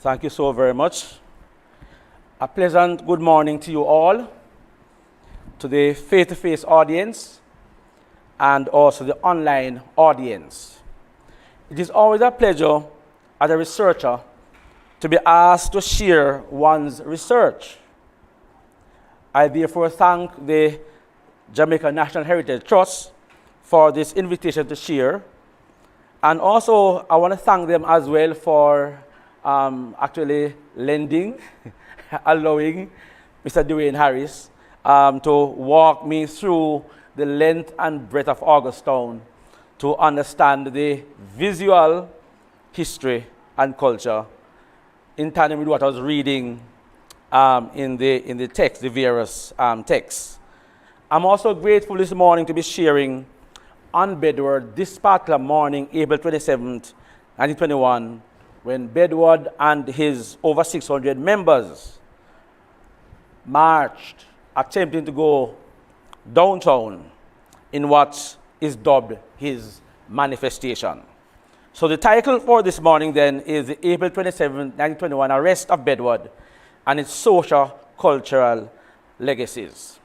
Thank you so very much. A pleasant good morning to you all, to the face-to-face audience, and also the online audience. It is always a pleasure as a researcher to be asked to share one's research. I therefore thank the Jamaica National Heritage Trust for this invitation to share. And also, I want to thank them as well for actually lending, allowing Mr. Dwayne Harris to walk me through the length and breadth of Augustown to understand the visual history and culture in tandem with what I was reading in the text, the various texts. I'm also grateful this morning to be sharing on Bedward this particular morning, April 27th, 1921, when Bedward and his over 600 members marched, attempting to go downtown in what is dubbed his manifestation. So the title for this morning then is the April 27, 1921 Arrest of Bedward and its Socio-Cultural Legacies.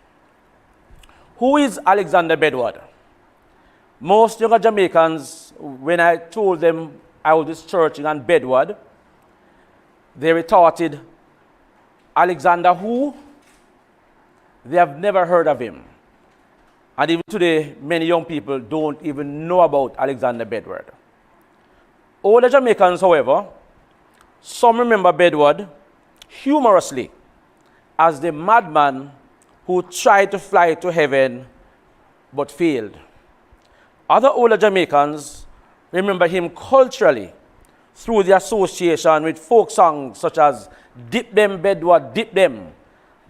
Who is Alexander Bedward? Most younger Jamaicans, when I told them I was searching on Bedward, they retorted, Alexander who? They have never heard of him. And even today, many young people don't even know about Alexander Bedward. Older Jamaicans, however, some remember Bedward humorously as the madman who tried to fly to heaven but failed. Other older Jamaicans remember him culturally through the association with folk songs such as Dip Them Bedward, Dip Them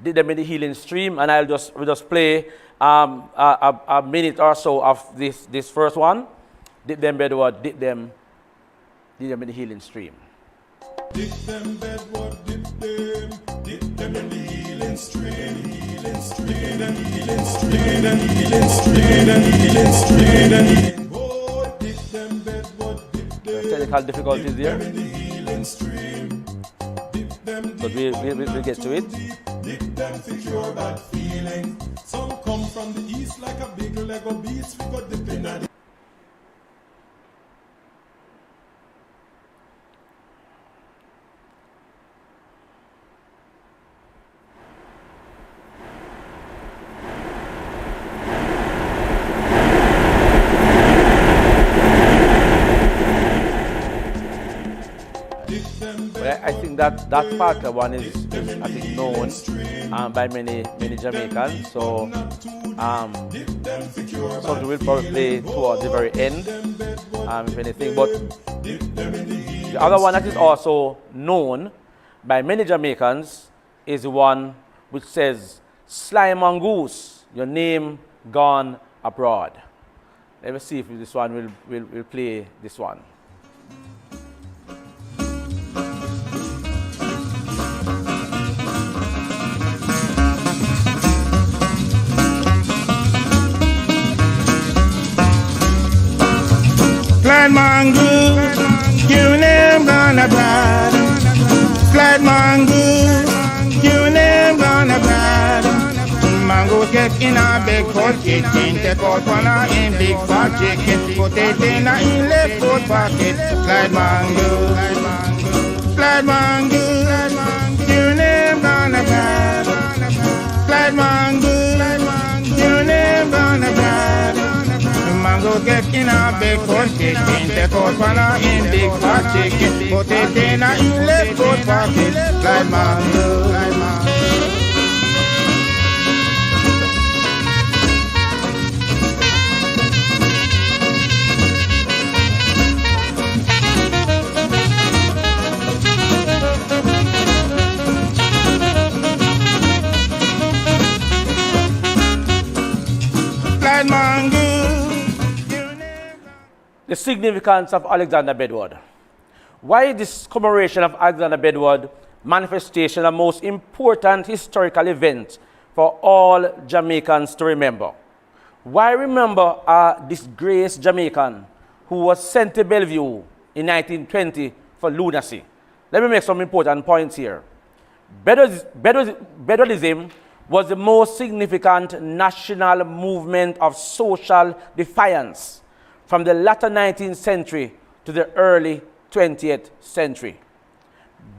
in the healing stream, and we'll just play a minute or so of this first one. Dip them Bedward, dip them in the healing stream. Dip them Bedward, dip them in the healing stream, healing stream, and healing stream, and healing stream, and healing stream, and healing. Oh, dip them Bedward, dip them. Technical difficulties there, in the healing stream. Dip them, but we'll get to it. Dip them to cure bad feeling. Some come from the east like a big Lego beast. We got dip in the. I think that particular one is I think known by many Jamaicans. So something will probably play towards the very end, if anything. But the other one that is also known by many Jamaicans is the one which says, "Sly mongoose, your name gone abroad." Let me see if this one will play this one. Slide mongoose, your name gone abroad. Slide mongoose, your name gone abroad. Mongoose get in a big coat kitchen, take out one in big fat chicken, put it in a left coat pocket. Slide mongoose, slide mongoose, your name gone abroad. Slide mongoose, your name gone abroad. Mango get in a big coat chicken, take out one in big fat chicken, put it in a left coat pocket. Slide mango, slide mango. Slide mango. The significance of Alexander Bedward. Why this commemoration of Alexander Bedward manifestation a most important historical event for all Jamaicans to remember? Why remember a disgraced Jamaican who was sent to Bellevue in 1920 for lunacy? let me make some important points here. Bedwardism was the most significant national movement of social defiance from the latter 19th century to the early 20th century.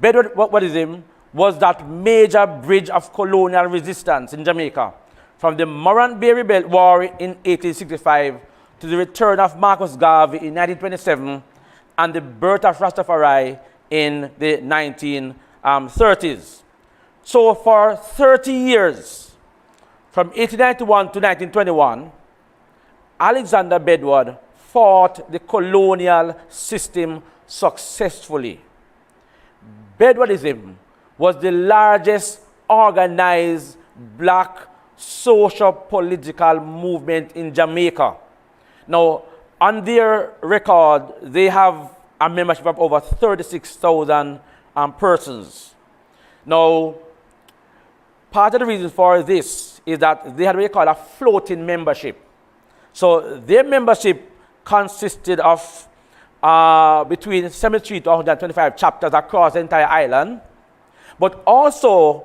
Bedwardism was that major bridge of colonial resistance in Jamaica from the Morant Bay War in 1865 to the return of Marcus Garvey in 1927 and the birth of Rastafari in the 1930s. So for 30 years, from 1891 to 1921, Alexander Bedward fought the colonial system successfully. Bedwardism was the largest organized black socio-political movement in Jamaica. Now, on their record, they have a membership of over 36,000 persons. Now, part of the reason for this is that they had what they call a floating membership. So their membership consisted of between 73 to 125 chapters across the entire island, but also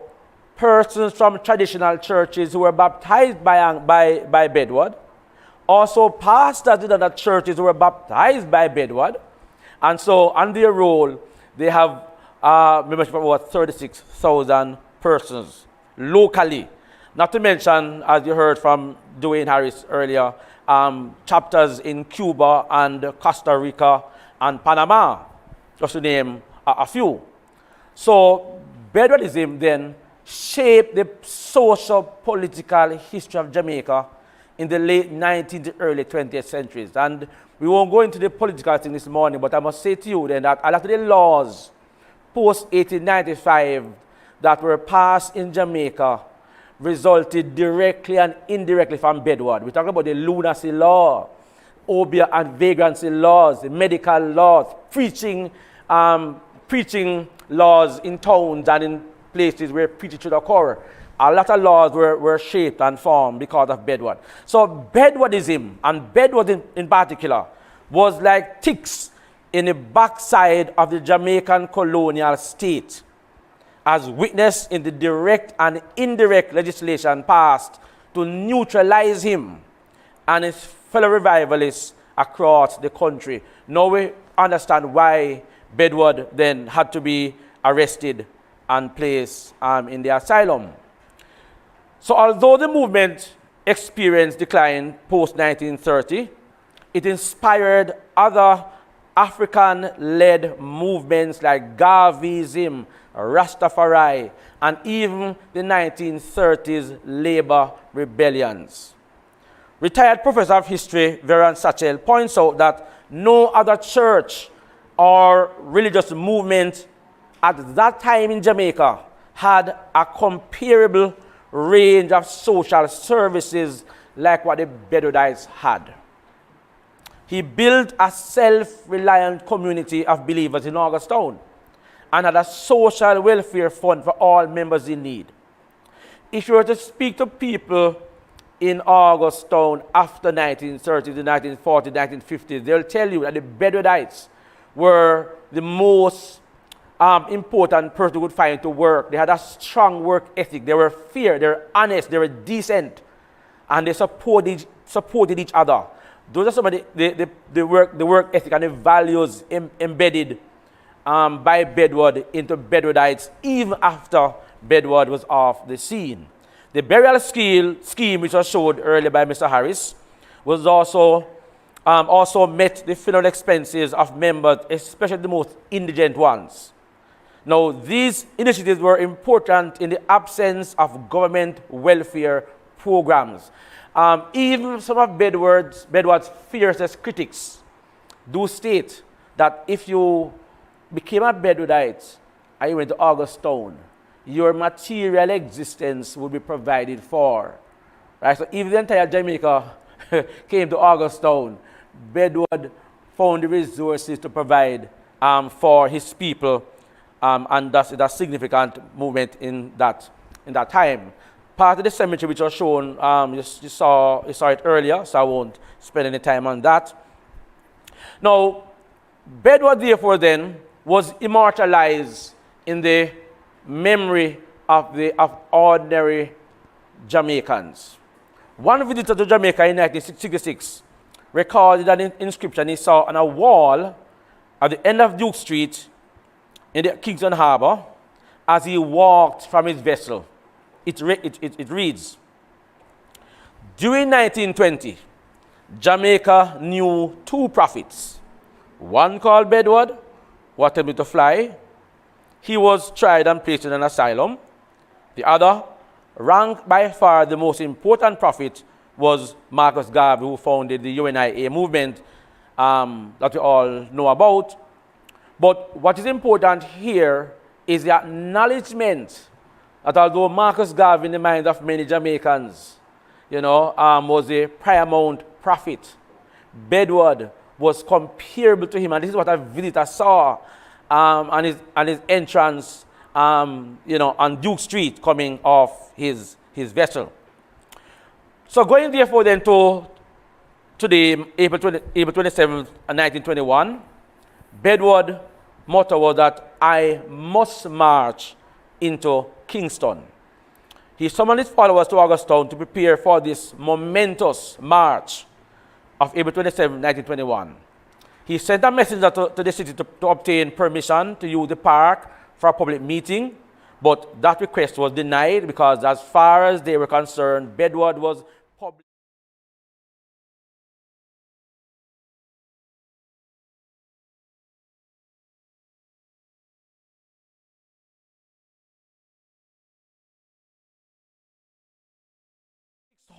persons from traditional churches who were baptized by Bedward, also pastors in other churches who were baptized by Bedward, and so on their roll, they have membership of over 36,000 persons locally. Not to mention, as you heard from Dwayne Harris earlier, chapters in Cuba and Costa Rica and Panama, just to name a few. So Bedwardism then shaped the social political history of Jamaica in the late 19th to early 20th centuries. And we won't go into the political thing this morning, but I must say to you then that a lot of the laws post-1895 that were passed in Jamaica resulted directly and indirectly from Bedward. We talk about the lunacy law, obeah and vagrancy laws, the medical laws, preaching laws in towns and in places where preaching should occur. A lot of laws were shaped and formed because of Bedward. So Bedwardism, and Bedward in particular, was like ticks in the backside of the Jamaican colonial state, as witnessed in the direct and indirect legislation passed to neutralize him and his fellow revivalists across the country. Now we understand why Bedward then had to be arrested and placed in the asylum. So although the movement experienced decline post-1930, it inspired other African-led movements like Garveyism, Rastafari, and even the 1930s labor rebellions. Retired professor of history Veron Satchel points out that no other church or religious movement at that time in Jamaica had a comparable range of social services like what the Bedwardites had. He built a self-reliant community of believers in Augustown and had a social welfare fund for all members in need. If you were to speak to people in Augustown after 1930s, the 1940s, 1950s, they'll tell you that the Bedwardites were the most important person you would find to work. They had a strong work ethic. They were fair, they were honest, they were decent, and they supported each other. Those are some of the work ethic and the values embedded by Bedward into Bedwardites even after Bedward was off the scene. The burial scheme, which was showed earlier by Mr. Harris, was also met the funeral expenses of members, especially the most indigent ones. Now, these initiatives were important in the absence of government welfare programs. Even some of Bedward's fiercest critics do state that if you became a Bedwardite and you went to Augustown, your material existence would be provided for. Right? So if the entire Jamaica came to Augustown, Bedward found the resources to provide for his people, and thus it's a significant movement in that time. Part of the cemetery which was shown, you saw it earlier, so I won't spend any time on that. Now, Bedward therefore then was immortalized in the memory of ordinary Jamaicans. One visitor to Jamaica in 1966 recorded an inscription he saw on a wall at the end of Duke Street in the Kingston Harbor as he walked from his vessel. It reads, "During 1920, Jamaica knew two prophets, one called Bedward, who attempted to fly. He was tried and placed in an asylum. The other, ranked by far the most important prophet, was Marcus Garvey, who founded the UNIA movement that we all know about. But what is important here is the acknowledgement that although Marcus Garvey, in the minds of many Jamaicans, was a paramount prophet, Bedward was comparable to him. And this is what a visitor saw on his entrance on Duke Street coming off his vessel. So going therefore then to today, April 27th, 1921, Bedward's motto was that I must march into Kingston. He summoned his followers to Augustown to prepare for this momentous march of April 27, 1921. He sent a messenger to the city to obtain permission to use the park for a public meeting, but that request was denied because as far as they were concerned, Bedward was public.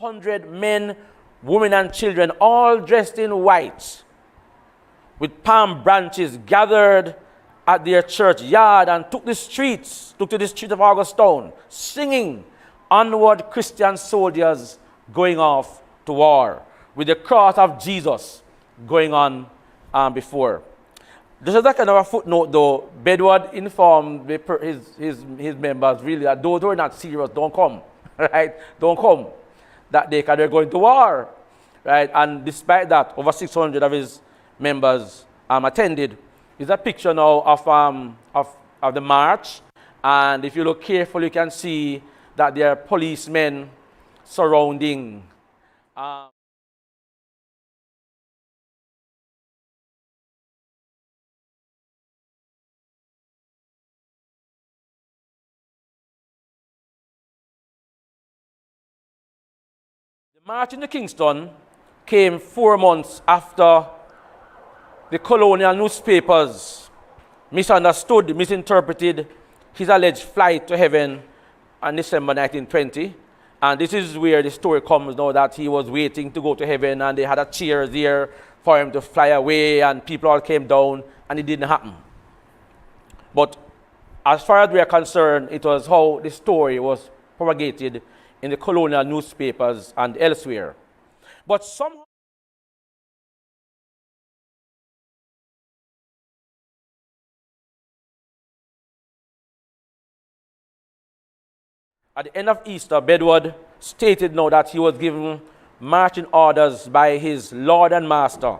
Hundred men, women, and children, all dressed in white, with palm branches, gathered at their church yard and took to the streets of Augustown, singing, "Onward, Christian soldiers going off to war," with the cross of Jesus going on before. Just as a kind of a footnote, though, Bedward informed his members really that those who are not serious don't come, right? Don't come that day because they're going to war, right? And despite that, over 600 of his members attended. There's a picture now of the march, and if you look carefully, you can see that there are policemen surrounding. The march into Kingston came 4 months after the colonial newspapers misinterpreted his alleged flight to heaven on December 1920. And this is where the story comes now that he was waiting to go to heaven and they had a chair there for him to fly away and people all came down and it didn't happen. But as far as we are concerned, it was how the story was propagated in the colonial newspapers and elsewhere. But somehow, at the end of Easter, Bedward stated now that he was given marching orders by his Lord and Master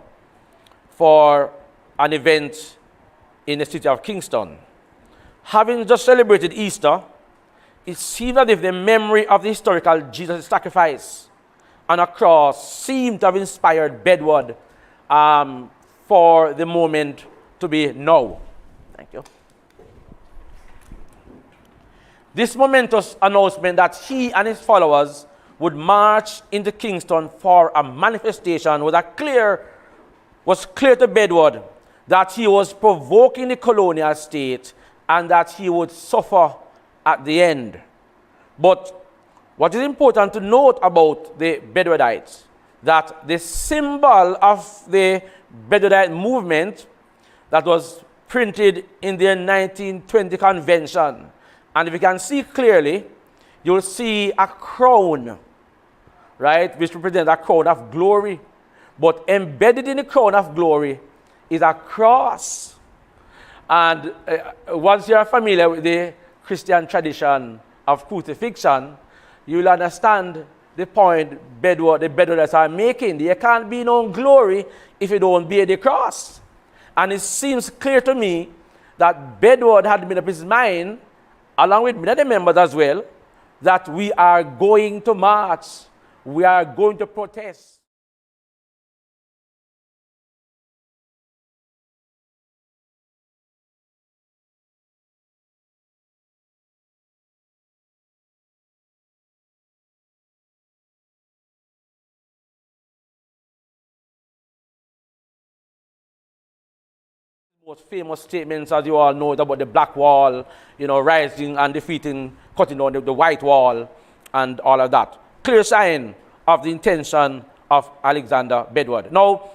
for an event in the city of Kingston. Having just celebrated Easter, it seemed as if the memory of the historical Jesus' sacrifice on a cross seemed to have inspired Bedward for the moment to be now. Thank you. This momentous announcement that he and his followers would march into Kingston for a manifestation was clear to Bedward that he was provoking the colonial state and that he would suffer at the end. But what is important to note about the Bedwardites, that the symbol of the Bedwardite movement that was printed in their 1920 convention, and if you can see clearly, you'll see a crown, right, which represents a crown of glory. But embedded in the crown of glory is a cross. And once you're familiar with the Christian tradition of crucifixion, you'll understand the point the Bedwardites are making. There can't be no glory if you don't bear the cross. And it seems clear to me that Bedward had made up his mind, along with many other members as well, that we are going to march, we are going to protest. Most famous statements, as you all know, about the black wall, rising and defeating, cutting down the white wall, and all of that. Clear sign of the intention of Alexander Bedward. Now,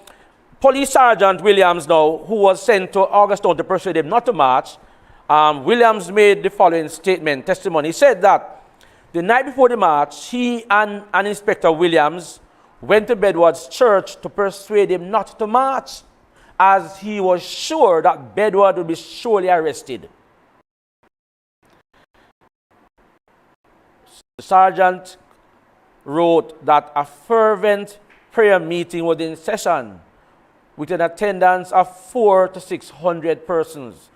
Police Sergeant Williams, now, who was sent to Augustine to persuade him not to march, Williams made the following statement, testimony. He said that the night before the march, he and Inspector Williams went to Bedward's church to persuade him not to march, as he was sure that Bedward would be surely arrested. The sergeant wrote that a fervent prayer meeting was in session with an attendance of 400 to 600 persons.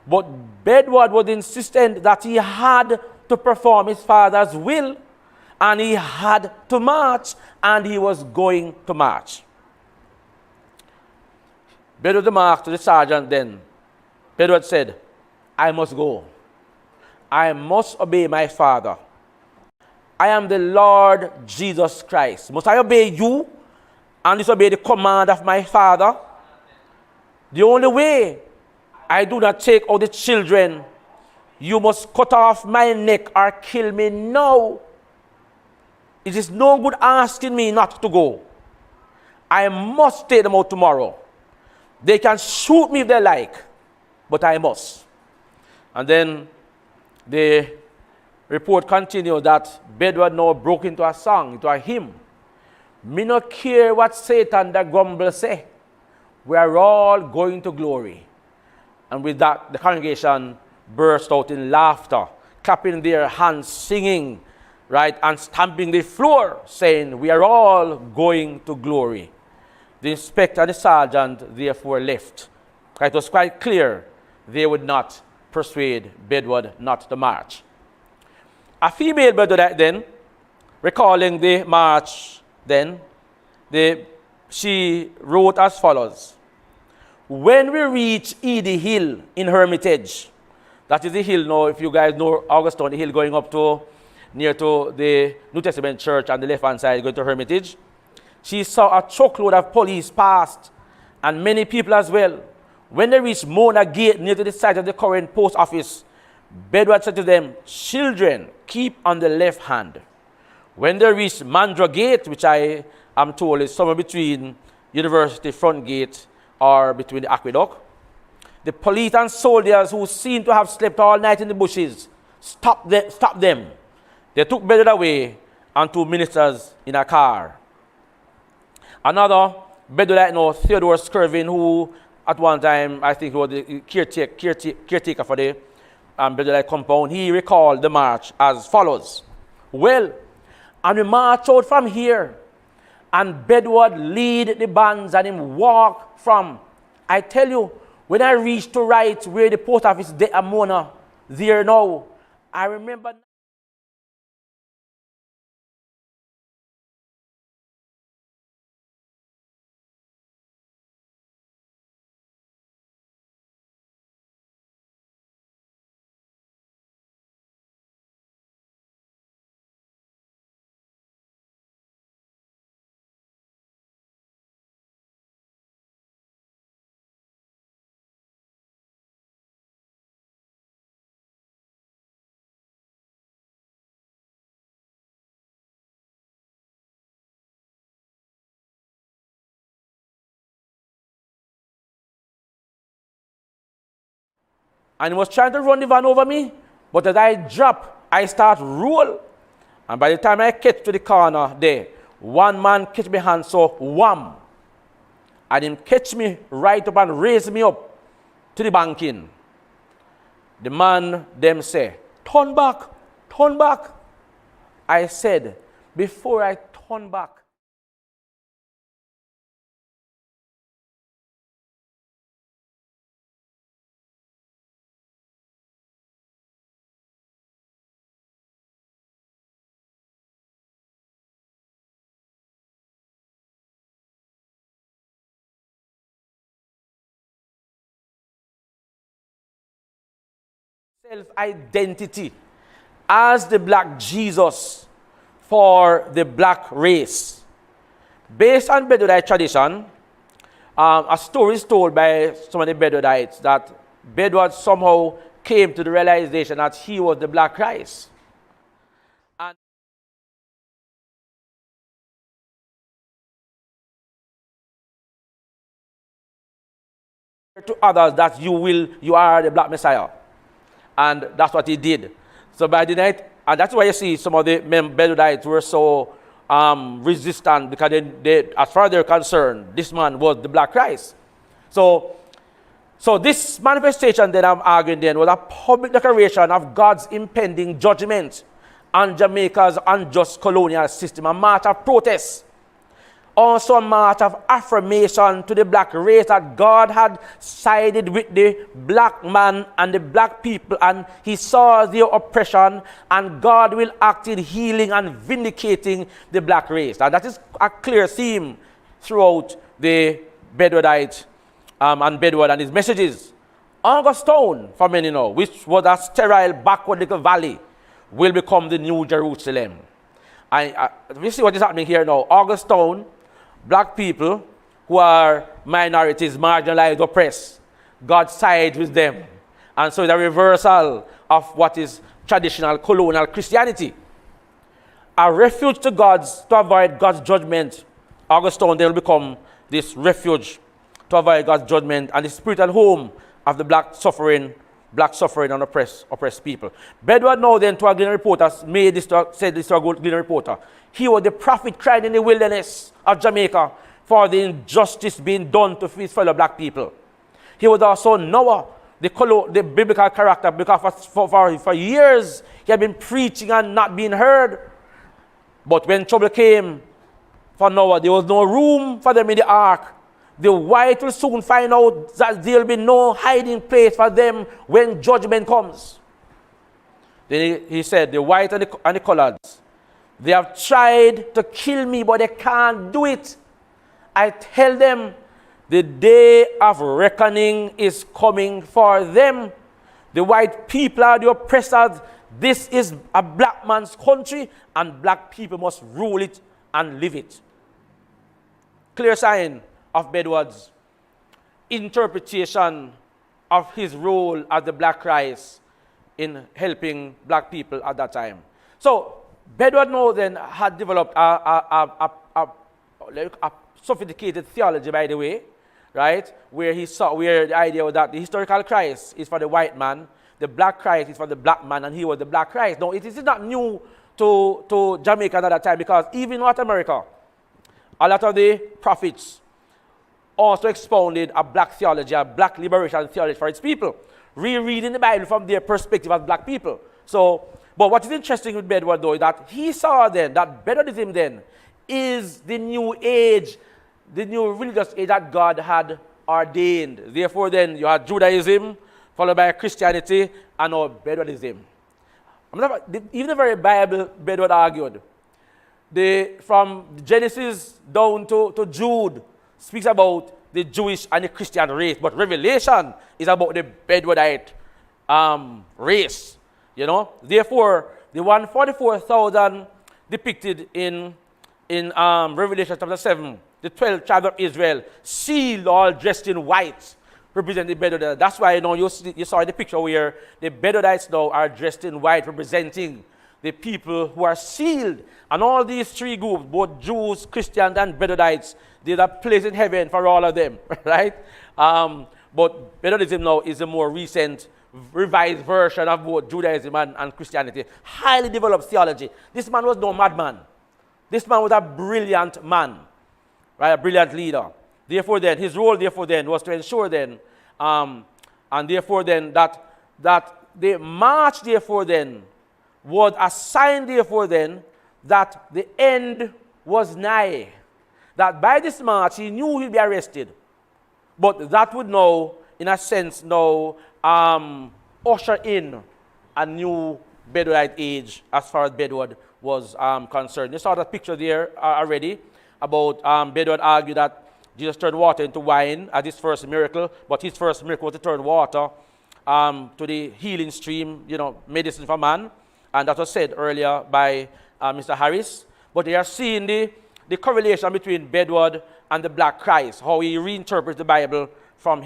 But Bedward was insistent that he had to perform his father's will, and he had to march, and he was going to march. Bedward remarked to the sergeant then. Bedward said, I must go. I must obey my father. I am the Lord Jesus Christ. Must I obey you and disobey the command of my father? The only way I do not take out the children, you must cut off my neck or kill me now. It is no good asking me not to go. I must take them out tomorrow. They can shoot me if they like, but I must. And then the report continued that Bedward now broke into a song, into a hymn. Me no care what Satan the grumble say. We are all going to glory. And with that, the congregation burst out in laughter, clapping their hands, singing, right, and stamping the floor, saying, we are all going to glory. The inspector and the sergeant therefore left. It was quite clear they would not persuade Bedward not to march. A female Bedwardite then, recalling the march then, she wrote as follows. When we reach Edie Hill in Hermitage, that is the hill now, if you guys know Augustine, the hill going up to near to the New Testament church on the left-hand side, going to Hermitage, she saw a truckload of police passed, and many people as well. When they reached Mona Gate, near to the site of the current post office, Bedward said to them, children, keep on the left hand. When they reached Mandra Gate, which I am told is somewhere between University Front Gate or between the aqueduct, the police and soldiers who seemed to have slept all night in the bushes stopped them. They took Bedward away and two ministers in a car. Another Bedwardite, Theodore Skirvin, who at one time I think was the caretaker for the Bedwardite compound, he recalled the march as follows. Well, and we march out from here, and Bedward lead the bands and him walk from. I tell you, when I reached to right where the post office de Amona, there now, I remember. And he was trying to run the van over me, but as I drop, I start roll. And by the time I get to the corner there, one man catch my hand, so wham. And him catch me right up and raise me up to the banking. The man them say, turn back, turn back. I said, before I turn back, self-identity as the black Jesus for the black race. Based on Bedwardite tradition, a story is told by some of the Bedwardites that Bedward somehow came to the realization that he was the black Christ. And to others that you are the black Messiah. And that's what he did. So by the night, and that's why you see some of the Bedwardites were so resistant, because they, as far as they're concerned, this man was the black Christ. So this manifestation that I'm arguing then was a public declaration of God's impending judgment on Jamaica's unjust colonial system, a march of protest. Also a march of affirmation to the black race that God had sided with the black man and the black people, and he saw their oppression, and God will act in healing and vindicating the black race. And that is a clear theme throughout the Bedwardite and Bedward and his messages. Augustine, for many know, which was a sterile backward little valley, will become the new Jerusalem. We see what is happening here now. Augustine, black people who are minorities, marginalized, oppressed, God sides with them. And so it's a reversal of what is traditional colonial Christianity. A refuge to avoid God's judgment. Augustine, they will become this refuge to avoid God's judgment and the spiritual home of the black suffering and oppressed people. Bedward now then, to a Gleaner reporter, said this to a Gleaner reporter. He was the prophet crying in the wilderness of Jamaica for the injustice being done to his fellow black people. He was also Noah, the biblical character, because for years he had been preaching and not being heard. But when trouble came for Noah, there was no room for them in the ark. The white will soon find out that there will be no hiding place for them when judgment comes. Then he said, the white and the coloreds, they have tried to kill me, but they can't do it. I tell them, the day of reckoning is coming for them. The white people are the oppressors. This is a black man's country, and black people must rule it and live it. Clear sign of Bedward's interpretation of his role as the black Christ in helping black people at that time. So Bedward now then had developed a sophisticated theology, by the way, right? Where the idea was that the historical Christ is for the white man, the black Christ is for the black man, and he was the black Christ. Now, it is not new to Jamaica at that time, because even in North America, a lot of the prophets also expounded a black theology, a black liberation theology for its people, rereading the Bible from their perspective as black people. But what is interesting with Bedward, though, is that he saw then that Bedwardism then is the new age, the new religious age that God had ordained. Therefore, then you had Judaism, followed by Christianity, and now Bedwardism. Even the very Bible, Bedward argued, from Genesis down to Jude, speaks about the Jewish and the Christian race, but Revelation is about the Bedwardite race. You know, therefore, the 144,000 depicted in Revelation chapter 7, the 12 tribes of Israel, sealed, all dressed in white, represent the Bedouinites. That's why you saw in the picture where the Bedouinites now are dressed in white, representing the people who are sealed. And all these three groups, both Jews, Christians, and Bedouinites, there's a place in heaven for all of them, right? But Bedouinism now is a more recent, revised version of both Judaism and Christianity. Highly developed theology. This man was no madman. This man was a brilliant man, right? A brilliant leader. Therefore then, his role was to ensure then, and therefore then, that the march therefore then was a sign therefore then that the end was nigh. That by this march he knew he'd be arrested. But that would now, in a sense, now usher in a new Bedouinite age as far as Bedward was concerned. You saw that picture there already about Bedward argued that Jesus turned water into wine as his first miracle, but his first miracle was to turn water to the healing stream, medicine for man. And that was said earlier by Mr. Harris. But they are seeing the correlation between Bedward and the Black Christ, how he reinterprets the Bible from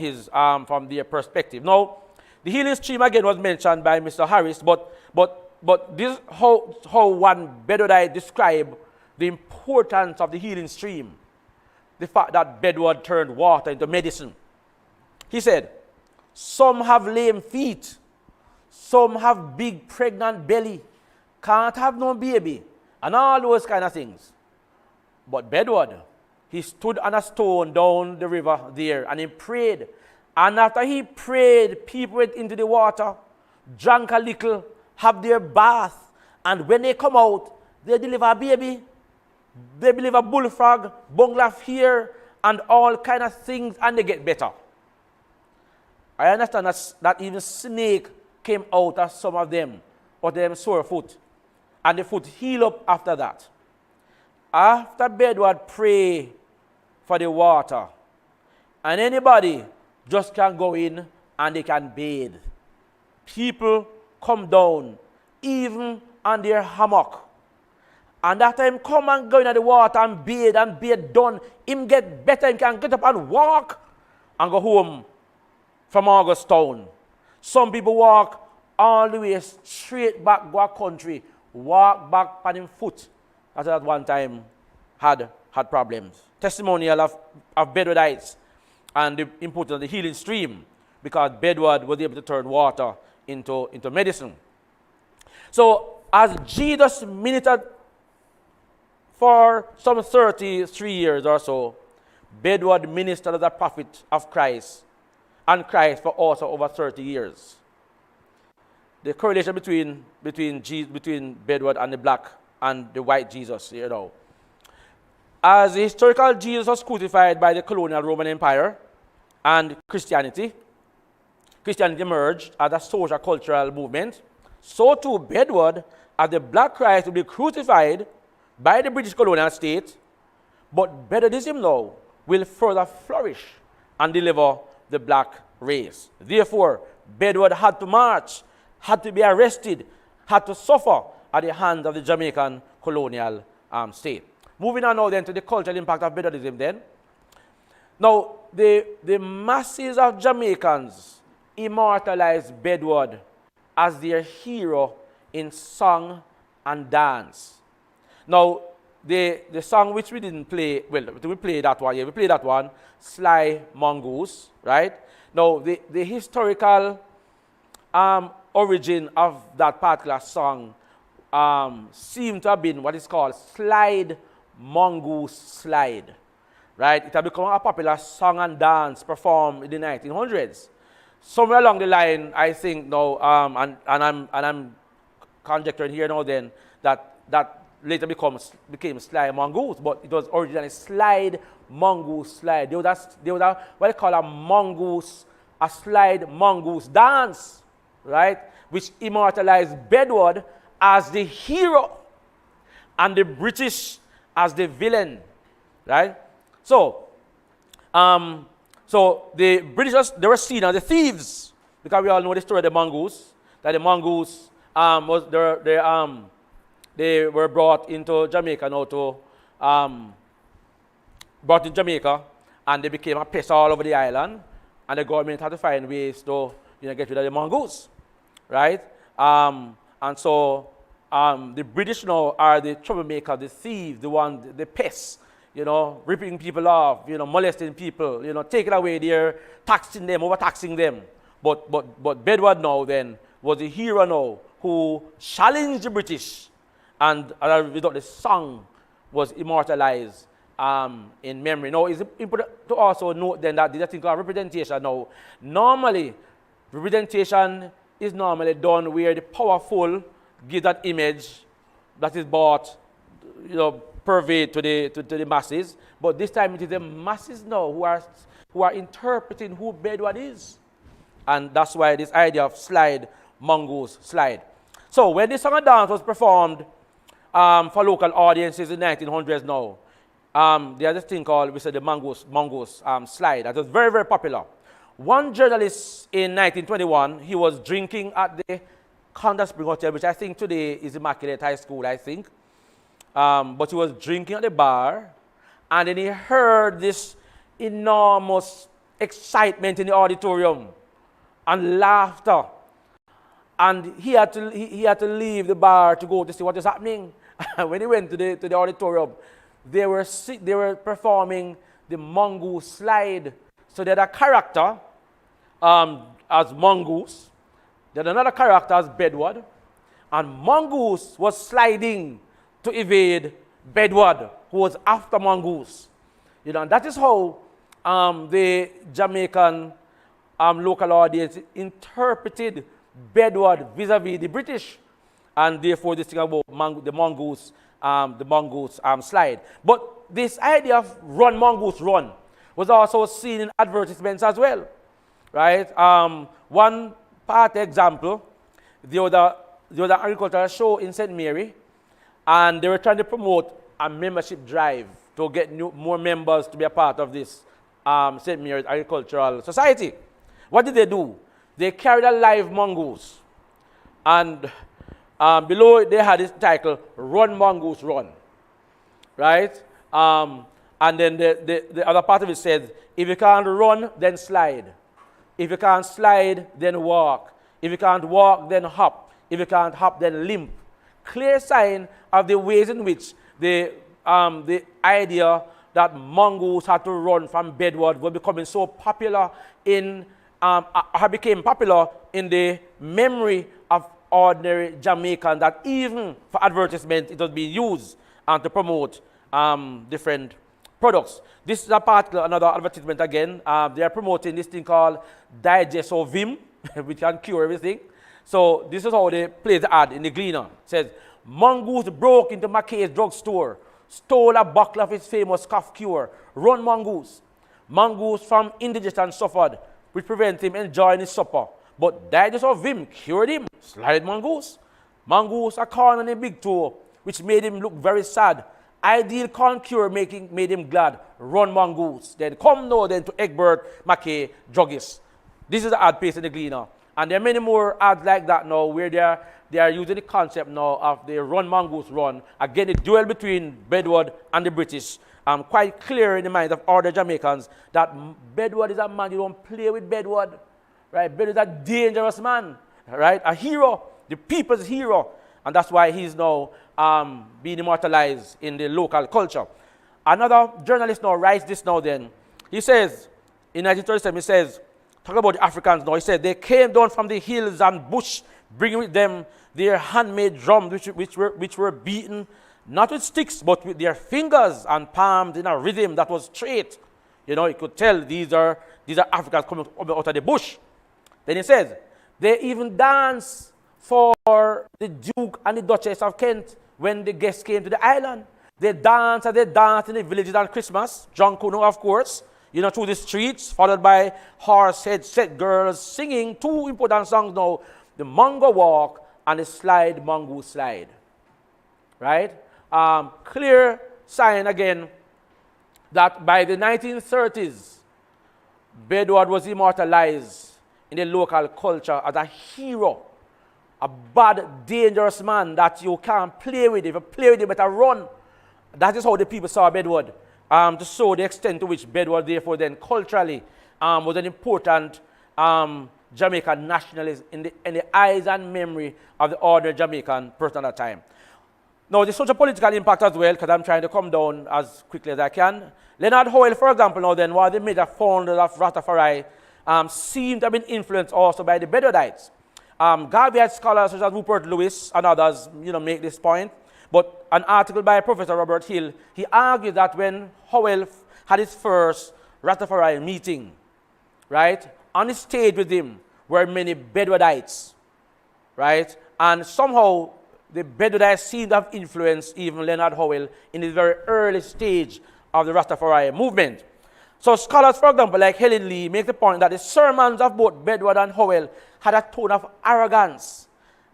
their perspective. Now, the healing stream again was mentioned by Mr. Harris, but this how one Bedwardite described the importance of the healing stream, the fact that Bedward turned water into medicine. He said, some have lame feet, some have big pregnant belly, can't have no baby, and all those kind of things. But Bedward, he stood on a stone down the river there and he prayed. And after he prayed, people went into the water, drank a little, have their bath, and when they come out, they deliver a baby, they deliver bullfrog, bunglaff here, and all kind of things, and they get better. I understand that even snake came out of some of them, but them sore foot, and the foot healed up after that. After Bedward pray for the water, and anybody just can go in and they can bathe. People come down, even on their hammock. And that time come and go into the water and bathe done. Him get better, he can get up and walk and go home from Augustown. Some people walk all the way straight back to our country, walk back on him foot. After that one time had problems. Testimonial of Bedwardites and the importance of the healing stream, because Bedward was able to turn water into medicine. So as Jesus ministered for some 33 years or so, Bedward ministered as a prophet of Christ, and Christ for also over 30 years. The correlation between Bedward and the black and the white Jesus, As the historical Jesus was crucified by the colonial Roman Empire and Christianity emerged as a social cultural movement, so too Bedward, as the black Christ, will be crucified by the British colonial state, but Bedwardism now will further flourish and deliver the black race. Therefore, Bedward had to march, had to be arrested, had to suffer at the hands of the Jamaican colonial state. Moving on now then to the cultural impact of Bedwardism then. Now, the masses of Jamaicans immortalized Bedward as their hero in song and dance. Now, the song which we didn't play, well, we played that one, yeah, we played that one, Sly Mongoose, right? Now, the historical origin of that particular song seemed to have been what is called Slide Mongoose Slide, right? It had become a popular song and dance performed in the 1900s. Somewhere along the line, I think now, and I'm conjecturing here now then, that later became Slide Mongoose, but it was originally Slide Mongoose Slide. They would have what they call a mongoose, a slide mongoose dance, right? Which immortalized Bedward as the hero and the British as the villain, right? So the British, they were seen as the thieves, because we all know the story of the mongoose, that the mongoose they were brought into Jamaica brought in Jamaica, and they became a pest all over the island, and the government had to find ways to get rid of the mongoose, right? And so the British now are the troublemakers, the thieves, the pests, ripping people off, molesting people, taking away their, taxing them, overtaxing them. But Bedward now then was the hero now who challenged the British, and as a result, the song was immortalized in memory. Now, it's important to also note then that this thing called representation now. Normally, representation is normally done where the powerful give that image that is bought, pervade to the masses. But this time it is the masses now who are interpreting who Bedward is. And that's why this idea of slide, mongoose, slide. So when this song and dance was performed for local audiences in the 1900s now, there's this thing called, we said, the mongoose slide. That was very, very popular. One journalist in 1921, he was drinking at the Conda Spring Hotel, which I think today is Immaculate High School, I think. But he was drinking at the bar, and then he heard this enormous excitement in the auditorium and laughter. And he had to leave the bar to go to see what is happening. When he went to the auditorium, they were performing the mongoose slide. So they had a character as mongoose. They had another character as Bedward. And mongoose was sliding to evade Bedward, who was after mongoose. And that is how the Jamaican local audience interpreted Bedward vis-a-vis the British, and therefore this thing about the mongoose slide. But this idea of run mongoose run was also seen in advertisements as well, right? One part example, there was an agricultural show in St. Mary, and they were trying to promote a membership drive to get more members to be a part of this St. Mary's Agricultural Society. What did they do? They carried a live mongoose, and below it they had this title, Run Mongoose Run, right? And then the other part of it said, if you can't run, then slide. If you can't slide, then walk. If you can't walk, then hop. If you can't hop, then limp. Clear sign of the ways in which the idea that mongoose had to run from Bedward was becoming so popular became popular in the memory of ordinary Jamaicans, that even for advertisement it was being used to promote different products. This is another advertisement again. They are promoting this thing called Digesto Vim, which can cure everything. So this is how they play the ad in the Gleaner. It says, mongoose broke into Mackay's drugstore, stole a bottle of his famous cough cure. Run mongoose. Mongoose from indigestion suffered, which prevented him enjoying his supper. But Digesto Vim cured him. Slide mongoose. Mongoose, a corn on a big toe, which made him look very sad. Ideal corn cure made him glad. Run mongoose. Then come now then to Egbert Mackay, druggist. This is the ad paste in the Gleaner. And there are many more ads like that now where they are using the concept now of the run mongoose run. Again, the duel between Bedward and the British. Quite clear in the minds of other Jamaicans that Bedward is a man, you don't play with Bedward. Right? Bedward is a dangerous man. Right? A hero. The people's hero. And that's why he's now being immortalized in the local culture. Another journalist now writes this now then. He says, in 1937, he says, talk about the Africans now. He said, they came down from the hills and bush, bringing with them their handmade drums, which were beaten, not with sticks, but with their fingers and palms in a rhythm that was straight. You could tell these are Africans coming out of the bush. Then he says, they even danced for the Duke and the Duchess of Kent when the guests came to the island. They danced in the villages on Christmas. John Kuno, of course. Through the streets, followed by horse-head set girls singing two important songs now, the Mongo Walk and the Slide Mongoose Slide. Right? Clear sign again that by the 1930s, Bedward was immortalized in the local culture as a hero, a bad, dangerous man that you can't play with. If you play with him, you better run. That is how the people saw Bedward. To show the extent to which Bedward, therefore, then culturally was an important Jamaican nationalist in the eyes and memory of the ordinary Jamaican person at that time. Now, the social political impact as well, because I'm trying to come down as quickly as I can. Leonard Howell, for example, now then, one of the major founders of Rastafari, seemed to have been influenced also by the Bedwardites. Garvey scholars such as Rupert Lewis and others, make this point. But an article by Professor Robert Hill, he argued that when Howell had his first Rastafari meeting, right, on the stage with him were many Bedwardites, right? And somehow the Bedwardites seemed to have influenced even Leonard Howell in the very early stage of the Rastafari movement. So scholars, for example, like Helen Lee, make the point that the sermons of both Bedward and Howell had a tone of arrogance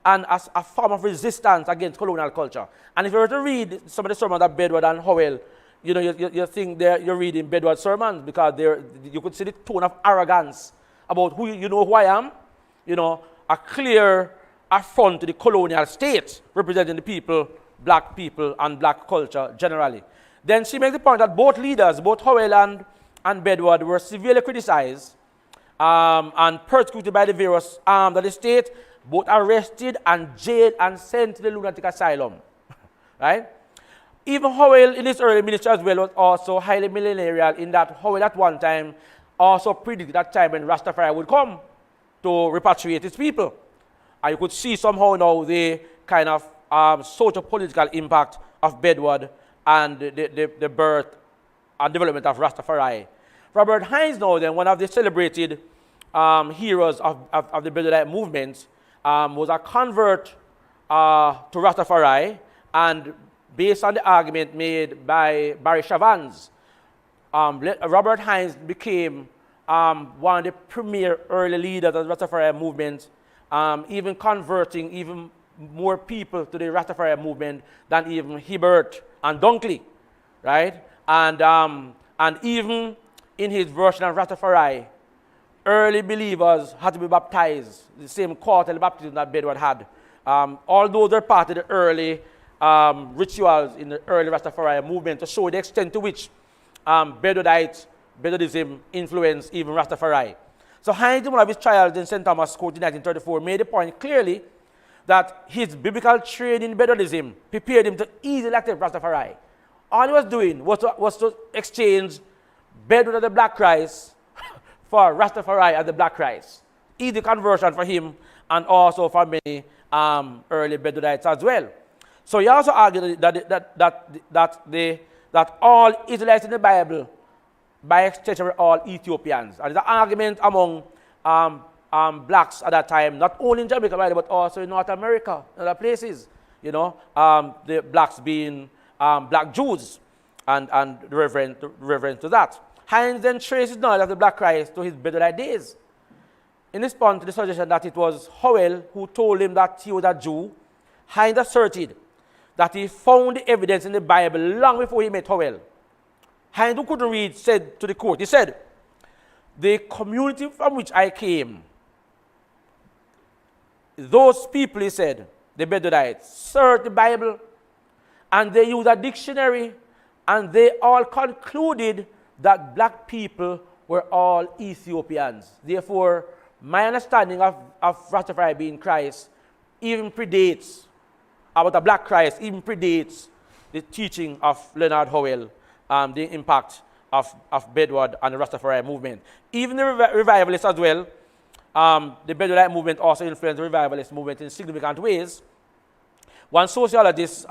and as a form of resistance against colonial culture. And if you were to read some of the sermons of Bedward and Howell, you think you're reading Bedward's sermons because you could see the tone of arrogance about who you know who I am, a clear affront to the colonial state representing the people, and black culture generally. Then she makes the point that both leaders, both Howell and Bedward, were severely criticized and persecuted by the various arms of the state, both arrested and jailed and sent to the lunatic asylum. Right? Even Howell in his early ministry as well was also highly millenarial in that Howell at one time also predicted that time when Rastafari would come to repatriate his people. And you could see somehow now the kind of socio-political impact of Bedward and the birth and development of Rastafari. Robert Hines now then, one of the celebrated heroes of the Bedouinite movement, was a convert to Rastafari, and based on the argument made by Barry Chavans, Robert Hines became one of the premier early leaders of the Rastafari movement, even converting even more people to the Rastafari movement than even Hibbert and Dunkley, right? And even in his version of Rastafari, early believers had to be baptized, the same quarterly baptism that Bedward had. Although they're part of the early rituals in the early Rastafari movement to show the extent to which Bedwardism influenced even Rastafari. So Hines, in one of his trials in St. Thomas Court in 1934, made the point clearly that his biblical training in Bedwardism prepared him to easily accept Rastafari. All he was doing was to exchange Bedward as the Black Christ for Rastafari as the Black Christ. Easy conversion for him and also for many early Bedouinites as well. So he also argued that all Israelites in the Bible, by extension, were all Ethiopians. And it's an argument among blacks at that time, not only in Jamaica, but also in North America and other places. The blacks being black Jews and the reverence to that. Hines then traces knowledge of the Black Christ to his Bedouinite days. In response to the suggestion that it was Howell who told him that he was a Jew, Hines asserted that he found the evidence in the Bible long before he met Howell. Hines, who couldn't read, said to the court, he said, "The community from which I came, those people," he said, the Bedouinites, searched the Bible, and they used a dictionary, and they all concluded that black people were all Ethiopians. Therefore, my understanding of Rastafari being Christ even predates, about a black Christ, even predates the teaching of Leonard Howell, the impact of Bedward and the Rastafari movement. Even the revivalists as well, the Bedouinite movement also influenced the revivalist movement in significant ways. One sociologist,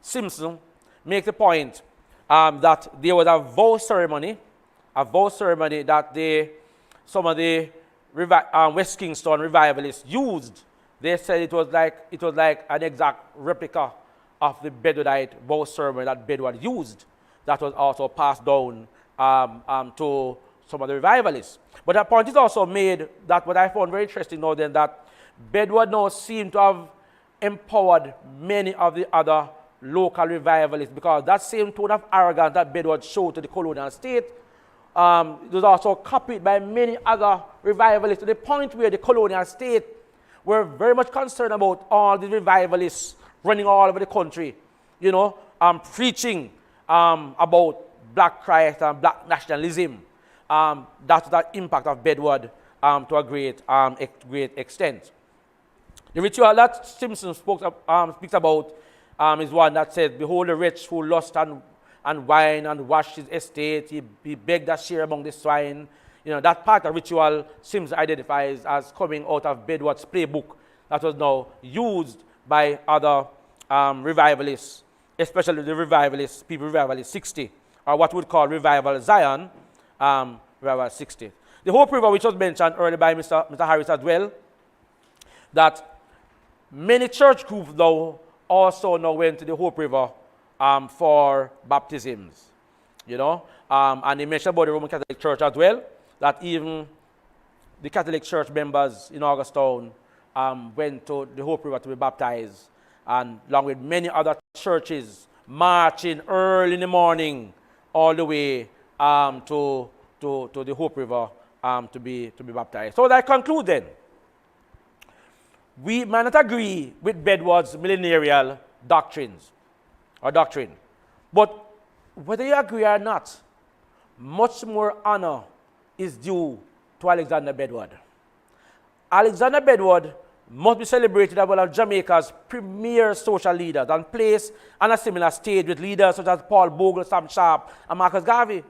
Simpson, makes the point that there was a vow ceremony that some of the West Kingston revivalists used. They said it was like an exact replica of the Bedouinite vow ceremony that Bedward used. That was also passed down to some of the revivalists. But a point is also made that what I found very interesting now then, that Bedward now seemed to have empowered many of the other local revivalists, because that same tone of arrogance that Bedward showed to the colonial state was also copied by many other revivalists, to the point where the colonial state were very much concerned about all the revivalists running all over the country, preaching about black Christ and black nationalism. That's the impact of Bedward to a great extent. The ritual that Simpson speaks about is one that says, "Behold the rich who lust and wine and washed his estate, he begged a share among the swine." That part of ritual Simpson identifies as coming out of Bedward's playbook that was now used by other revivalists, especially the revivalists, people revivalists 60, or what we would call Revival Zion, Revival 60. The Hope River, which was mentioned earlier by Mr. Harris as well, that many church groups now also went to the Hope River for baptisms, and they mentioned about the Roman Catholic Church as well, that even the Catholic Church members in Augustown went to the Hope River to be baptized, and along with many other churches marching early in the morning all the way to the Hope River to be baptized. So that I conclude then. We may not agree with Bedward's millenarial doctrines or doctrine, but whether you agree or not, much more honor is due to Alexander Bedward. Alexander Bedward must be celebrated as one of Jamaica's premier social leaders and placed on a similar stage with leaders such as Paul Bogle, Sam Sharp, and Marcus Garvey.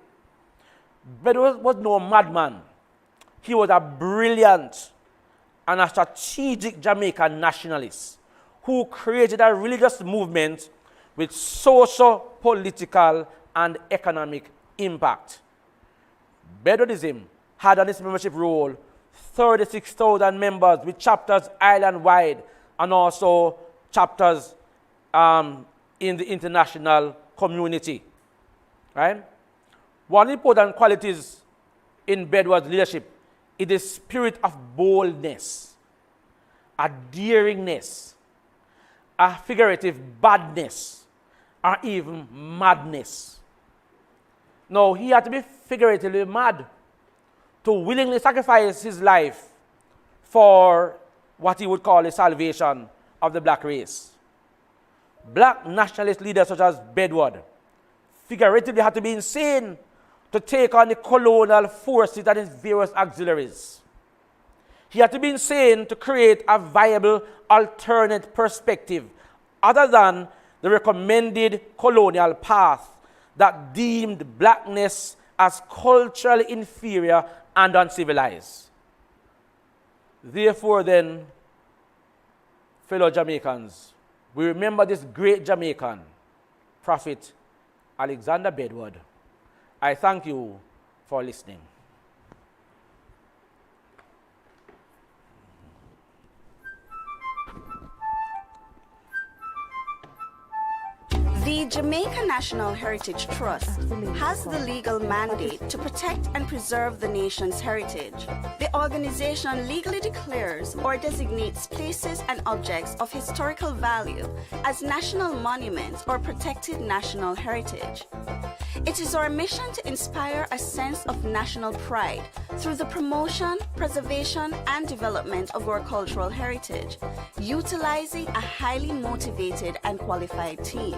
Bedward was no madman. He was a brilliant and a strategic Jamaican nationalist who created a religious movement with social, political, and economic impact. Bedwardism had on its membership roll 36,000 members with chapters island-wide and also chapters in the international community. Right? One important qualities in Bedward's leadership is the spirit of boldness, a daringness, a figurative badness, or even madness. Now, he had to be figuratively mad to willingly sacrifice his life for what he would call the salvation of the black race. Black nationalist leaders such as Bedward figuratively had to be insane to take on the colonial forces and its various auxiliaries. He had to be insane to create a viable alternate perspective other than the recommended colonial path that deemed blackness as culturally inferior and uncivilized. Therefore then, fellow Jamaicans, we remember this great Jamaican, Prophet Alexander Bedward. I thank you for listening. The Jamaica National Heritage Trust has the legal mandate to protect and preserve the nation's heritage. The organization legally declares or designates places and objects of historical value as national monuments or protected national heritage. It is our mission to inspire a sense of national pride through the promotion, preservation, and development of our cultural heritage, utilizing a highly motivated and qualified team.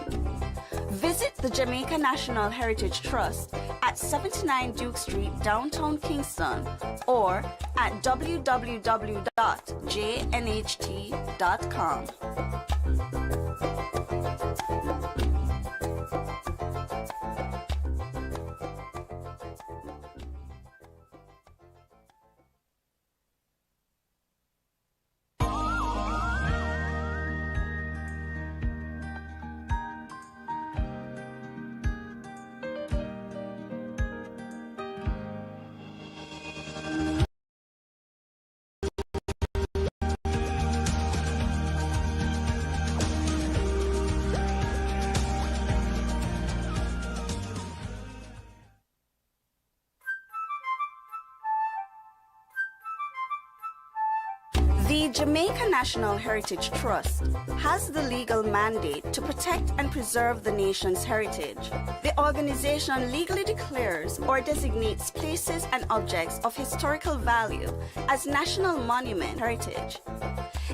Visit the Jamaica National Heritage Trust at 79 Duke Street, downtown Kingston, or at www.jnht.com. The Jamaica National Heritage Trust has the legal mandate to protect and preserve the nation's heritage. The organization legally declares or designates places and objects of historical value as national monument heritage.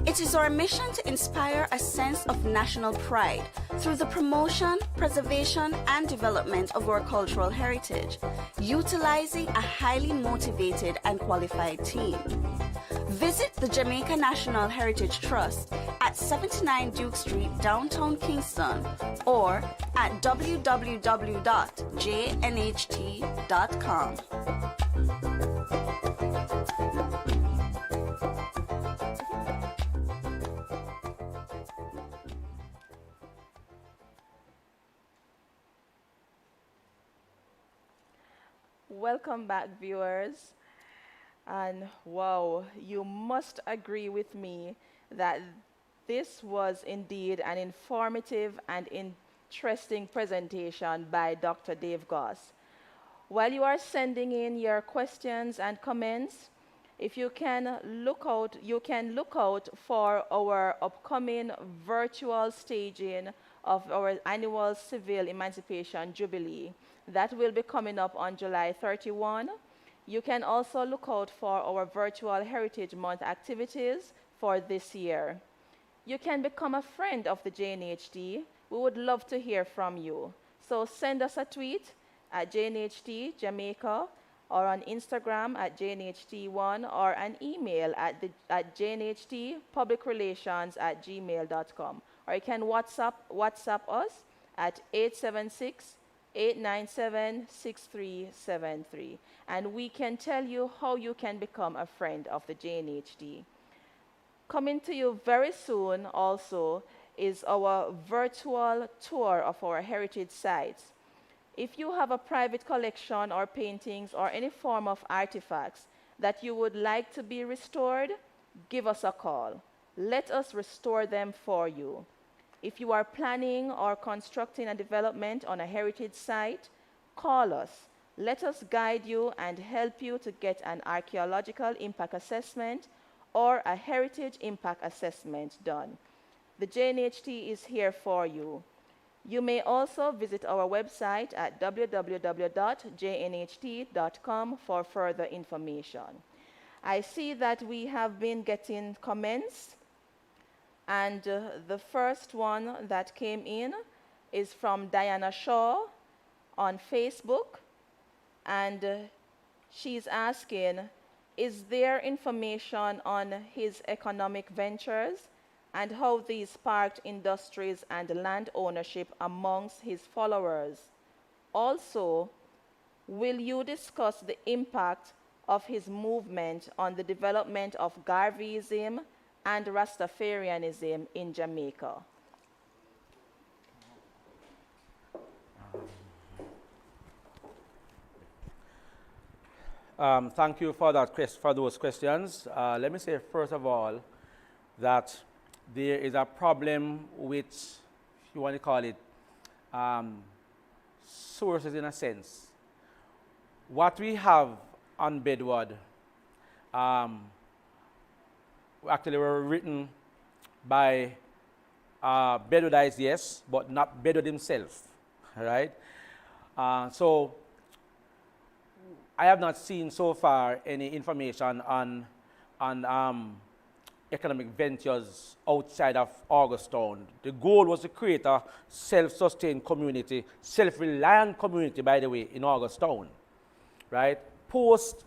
It is our mission to inspire a sense of national pride through the promotion, preservation, and development of our cultural heritage, utilizing a highly motivated and qualified team. Visit the Jamaica National Heritage Trust at 79 Duke Street, downtown Kingston, or at www.jnht.com. Welcome back, viewers. And wow, you must agree with me that this was indeed an informative and interesting presentation by Dr. Dave Gosse. While you are sending in your questions and comments, if you can look out for our upcoming virtual staging of our annual Civil Emancipation Jubilee. That will be coming up on July 31. You can also look out for our virtual Heritage Month activities for this year. You can become a friend of the JNHD. We would love to hear from you. So send us a tweet at JNHD Jamaica, or on Instagram at JNHD1, or an email at jnhdpublicrelations@gmail.com. Or you can WhatsApp us at 876-897-6373. And we can tell you how you can become a friend of the JNHD. Coming to you very soon also is our virtual tour of our heritage sites. If you have a private collection or paintings or any form of artifacts that you would like to be restored, give us a call. Let us restore them for you. If you are planning or constructing a development on a heritage site, call us. Let us guide you and help you to get an archaeological impact assessment or a heritage impact assessment done. The JNHD is here for you. You may also visit our website at www.jnhd.com for further information. I see that we have been getting comments, and the first one that came in is from Diana Shaw on Facebook, and she's asking, is there information on his economic ventures and how these sparked industries and land ownership amongst his followers? Also, will you discuss the impact of his movement on the development of Garveyism and Rastafarianism in Jamaica? Thank you for those questions. Let me say first of all that there is a problem with, if you want to call it, sources in a sense. What we have on Bedward actually were written by Bedwardites, yes, but not Bedward himself, right? So I have not seen so far any information on economic ventures outside of Augustown. The goal was to create a self-sustained community, self-reliant community, by the way, in Augustown, right? Post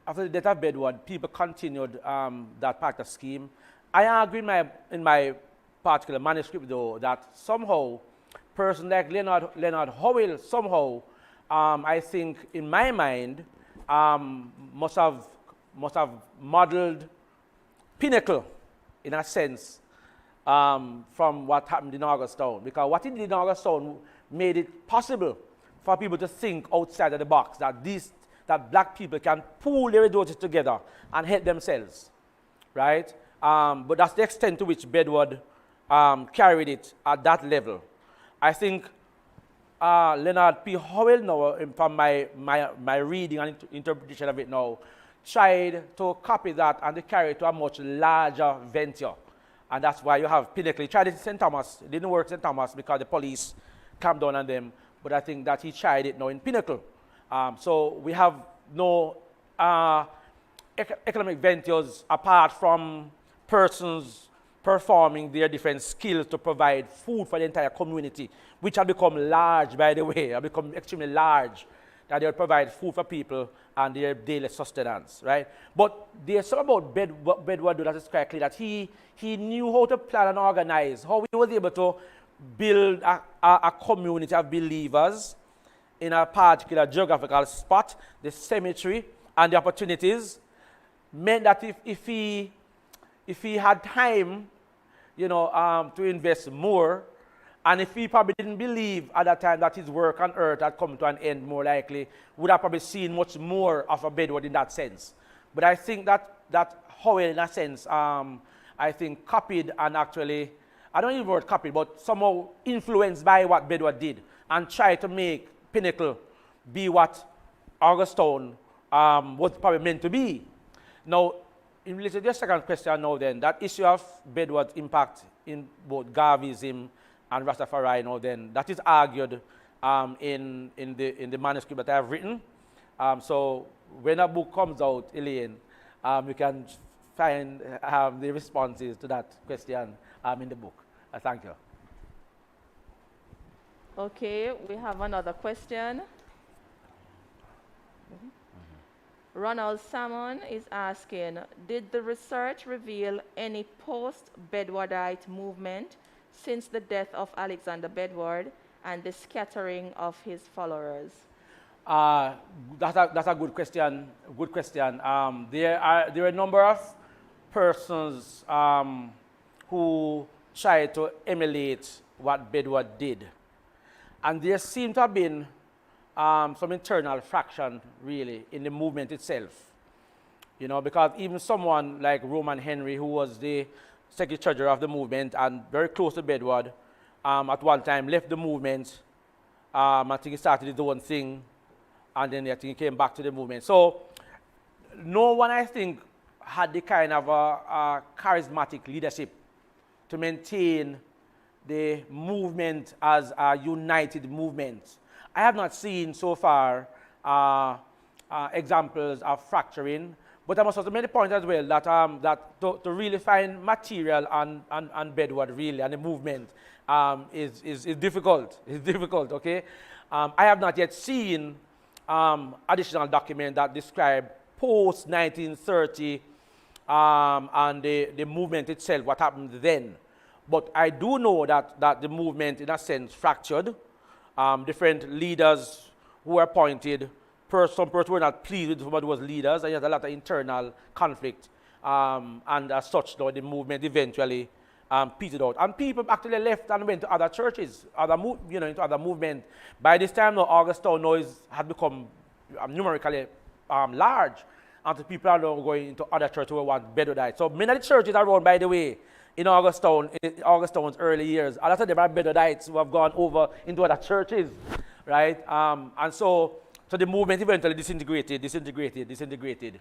after the death of Bedward, people continued that part of the scheme. I agree in my particular manuscript, though, that somehow, person like Leonard Howell, somehow, I think, in my mind, must have modeled Pinnacle, in a sense, from what happened in Augustown. Because what he did in Augustown made it possible for people to think outside of the box, that black people can pool their resources together and help themselves, right? But that's the extent to which Bedward carried it at that level. I think Leonard P. Howell, now, from my reading and interpretation of it now, tried to copy that and to carry it to a much larger venture. And that's why you have Pinnacle. He tried it in St. Thomas. It didn't work in St. Thomas because the police clamped down on them. But I think that he tried it now in Pinnacle. So we have no economic ventures apart from persons performing their different skills to provide food for the entire community, which have become large, by the way, have become extremely large, that they provide food for people and their daily sustenance, right? But there's something about Bedward that is quite clear, that he knew how to plan and organize, how he was able to build a community of believers in a particular geographical spot. The cemetery and the opportunities meant that if he had time, to invest more, and if he probably didn't believe at that time that his work on earth had come to an end, more likely, would have probably seen much more of a Bedward in that sense. But I think that Howell, in a sense, I think copied and actually, I don't even word copied, but somehow influenced by what Bedward did and tried to make Pinnacle be what Augustown was probably meant to be. Now, in relation to your second question now then, that issue of Bedward's impact in both Garveyism and Rastafari now then, that is argued in the manuscript that I have written. So when a book comes out, Elaine, you can find the responses to that question in the book. Thank you. Okay, we have another question. Ronald Salmon is asking, did the research reveal any post-Bedwardite movement since the death of Alexander Bedward and the scattering of his followers? That's a good question. Good question. There are a number of persons who try to emulate what Bedward did. And there seemed to have been some internal fraction, really, in the movement itself. You know, because even someone like Roman Henry, who was the secretary of the movement and very close to Bedward, at one time left the movement. I think he started his own thing, and then I think he came back to the movement. So no one, I think, had the kind of a charismatic leadership to maintain the movement as a united movement. I have not seen so far examples of fracturing, but I must also make the point as well that, that to really find material on Bedward, really, and the movement is difficult. It's difficult, okay? I have not yet seen additional documents that describe post-1930 and the movement itself, what happened then. But I do know that the movement, in a sense, fractured. Different leaders who were appointed, some persons were not pleased with somebody who was leaders, and you had a lot of internal conflict. And as such, though, the movement eventually petered out. And people actually left and went to other churches, into other movements. By this time, now, Augustown had become numerically large, and the people are now going into other churches who want Bedwardites. So many of the churches around, by the way, in Augustown's early years, a lot of them are Bedwardites who have gone over into other churches, right? And so the movement eventually disintegrated.